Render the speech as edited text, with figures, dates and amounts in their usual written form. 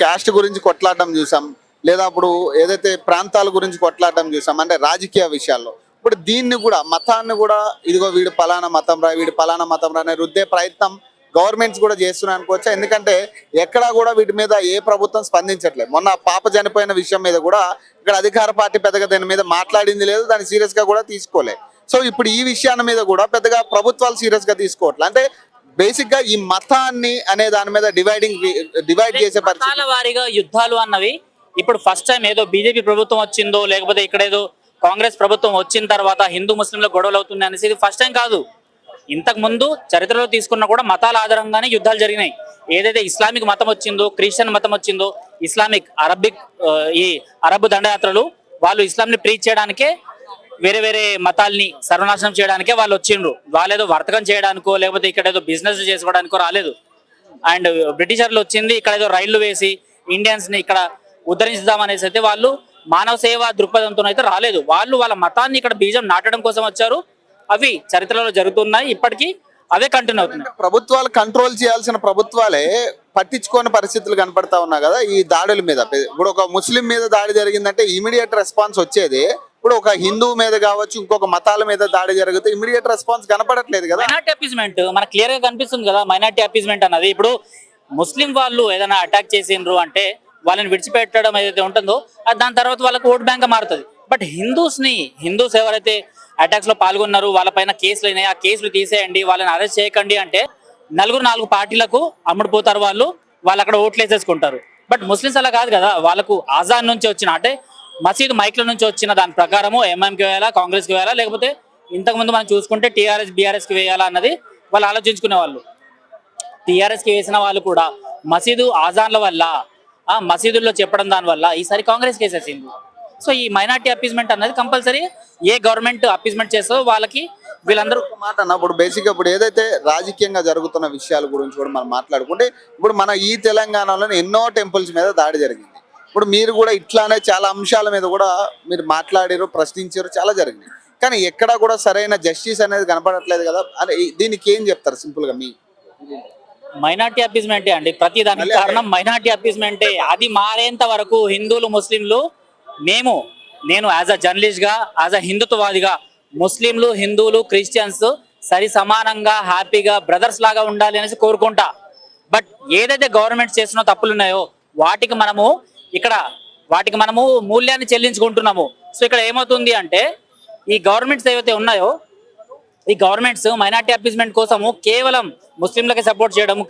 Caste గురించి కొట్లాడడం చూసాం, లేదా అప్పుడు ఏదైతే ప్రాంతాల గురించి కొట్లాడడం చూసాం, అంటే రాజకీయ విషయాల్లో. ఇప్పుడు దీన్ని కూడా, మతాన్ని కూడా, ఇదిగో వీడు పలానా మతం రా, వీడు పలానా మతం రా అనే రుద్దే ప్రయత్నం గవర్నమెంట్స్ కూడా చేస్తున్నాయి అనుకోవచ్చా? ఎందుకంటే ఎక్కడా కూడా వీటి మీద ఏ ప్రభుత్వం స్పందించట్లేదు. మొన్న పాప చనిపోయిన విషయం మీద కూడా ఇక్కడ అధికార పార్టీ పెద్దగా దాని మీద మాట్లాడింది లేదు, దాన్ని సీరియస్ గా కూడా తీసుకోలేదు. సో ఇప్పుడు ఈ విషయాల మీద కూడా పెద్దగా ప్రభుత్వాలు సీరియస్ గా తీసుకోవట్లేదు. అంటే బేసిక్ గా ఈ మతాన్ని అనే దాని మీద డివైడ్ చేసే మతాల వారీగా యుద్ధాలు అన్నవి ఇప్పుడు ఫస్ట్ టైం ఏదో బీజేపీ ప్రభుత్వం వచ్చిందో, లేకపోతే ఇక్కడ ఏదో కాంగ్రెస్ ప్రభుత్వం వచ్చిన తర్వాత హిందూ ముస్లింల గొడవలు అవుతున్నాయి అనేసి ఇది ఫస్ట్ టైం కాదు. ఇంతకు ముందు చరిత్రలో తీసుకున్నా కూడా మతాల ఆధారంగానే యుద్ధాలు జరిగినాయి. ఏదైతే ఇస్లామిక్ మతం వచ్చిందో, క్రిస్టియన్ మతం వచ్చిందో, ఇస్లామిక్ ఈ అరబ్ దండయాత్రలు వాళ్ళు ఇస్లాంని ప్రీచ్ చేయడానికే, వేరే వేరే మతాల్ని సర్వనాశనం చేయడానికే వాళ్ళు వచ్చిండ్రు. వాళ్ళేదో వర్తకం చేయడానికో, లేకపోతే ఇక్కడ ఏదో బిజినెస్ చేసుకోవడానికో రాలేదు. అండ్ బ్రిటిషర్లు వచ్చింది ఇక్కడ ఏదో రైళ్లు వేసి ఇండియన్స్ ని ఇక్కడ ఉద్ధరించుదామనేసి అయితే వాళ్ళు మానవ సేవా దృక్పథంతో అయితే రాలేదు. వాళ్ళు వాళ్ళ మతాన్ని ఇక్కడ బీజం నాటడం కోసం వచ్చారు. అవి చరిత్రలో జరుగుతున్నాయి, ఇప్పటికీ అవే కంటిన్యూ అవుతున్నాయి. ప్రభుత్వాలు కంట్రోల్ చేయాల్సిన ప్రభుత్వాలే పట్టించుకోని పరిస్థితులు కనపడతా ఉన్నాయి కదా ఈ దాడుల మీద. ఇప్పుడు ఒక ముస్లిం మీద దాడి జరిగిందంటే ఇమీడియట్ రెస్పాన్స్ వచ్చేది. ఇప్పుడు ఒక హిందూ మీద కావచ్చు, ఇంకొక మతాల మీద దాడి జరిగితే ఇమీడియట్ రెస్పాన్స్ కనపడట్లేదు కదా. మైనార్టీ అపీస్మెంట్ మనకు క్లియర్ గా కనిపిస్తుంది కదా. మైనార్టీ అపీస్మెంట్ అన్నది ఇప్పుడు ముస్లిం వాళ్ళు ఏదైనా అటాక్ చేసిండ్రు అంటే వాళ్ళని విడిచిపెట్టడం ఏదైతే ఉంటుందో దాని తర్వాత వాళ్ళకి ఓట్ బ్యాంక్ మారుతుంది. బట్ హిందూస్ ఎవరైతే అటాక్స్ లో పాల్గొన్నారు, వాళ్ళపైన కేసులు అయినాయి, ఆ కేసులు తీసేయండి, వాళ్ళని అరెస్ట్ చేయకండి అంటే నాలుగు పార్టీలకు అమ్ముడుపోతారు. వాళ్ళు అక్కడ ఓట్లు వేసేసుకుంటారు. బట్ ముస్లిమ్స్ అలా కాదు కదా. వాళ్ళకు ఆజాన్ నుంచి వచ్చిన, అంటే మసీదు మైక్ల నుంచి వచ్చిన దాని ప్రకారము ఎంఎంకి వేయాలా, కాంగ్రెస్కి వేయాలా, లేకపోతే ఇంతకుముందు మనం చూసుకుంటే టీఆర్ఎస్ బీఆర్ఎస్కి వేయాలా అన్నది వాళ్ళు ఆలోచించుకునే వాళ్ళు. టీఆర్ఎస్కి వేసిన వాళ్ళు కూడా మసీదు ఆజాన్ల వల్ల, మసీదుల్లో చెప్పడం దాని వల్ల ఈసారి కాంగ్రెస్ కేసేసింది. సో ఈ మైనార్టీ అపీస్మెంట్ అన్నది కంపల్సరీ ఏ గవర్నమెంట్ అపీస్మెంట్ చేస్తుందో వాళ్ళకి వీళ్ళందరూ మాట అన్న. ఇప్పుడు బేసిక్గా ఇప్పుడు ఏదైతే రాజకీయంగా జరుగుతున్న విషయాల గురించి కూడా మనం మాట్లాడుకుంటే, ఇప్పుడు మన ఈ తెలంగాణలో ఎన్నో టెంపుల్స్ మీద దాడి జరిగింది. ఇప్పుడు మీరు కూడా ఇట్లానే చాలా అంశాల మీద కూడా మీరు మాట్లాడారు, ప్రశ్నించారు, చాలా జరిగింది. కానీ ఎక్కడా కూడా సరైన జస్టిస్ అనేది కనపడట్లేదు కదా. అదే దీనికి ఏం చెప్తారు సింపుల్ గా? మీ మైనార్టీ అపీస్మెంటే అండి, ప్రతి దానికి కారణం మైనార్టీ అపీస్మెంటే. అది మారేంత వరకు హిందువులు ముస్లింలు, నేను యాజ్ అ జర్నలిస్ట్ గా, యాజ్ అ హిందుత్వవాదిగా, ముస్లింలు హిందువులు క్రిస్టియన్స్ సరి సమానంగా హ్యాపీగా బ్రదర్స్ లాగా ఉండాలి అనేసి కోరుకుంటా. బట్ ఏదైతే గవర్నమెంట్ చేస్తున్న తప్పులు ఉన్నాయో వాటికి మనము మూల్యాన్ని చెల్లించుకుంటున్నాము. సో ఇక్కడ ఏమవుతుంది అంటే ఈ గవర్నమెంట్స్ ఏవైతే ఉన్నాయో ఈ గవర్నమెంట్స్ మైనార్టీ అపీస్మెంట్ కోసము కేవలం ముస్లింలకి సపోర్ట్ చేయడము,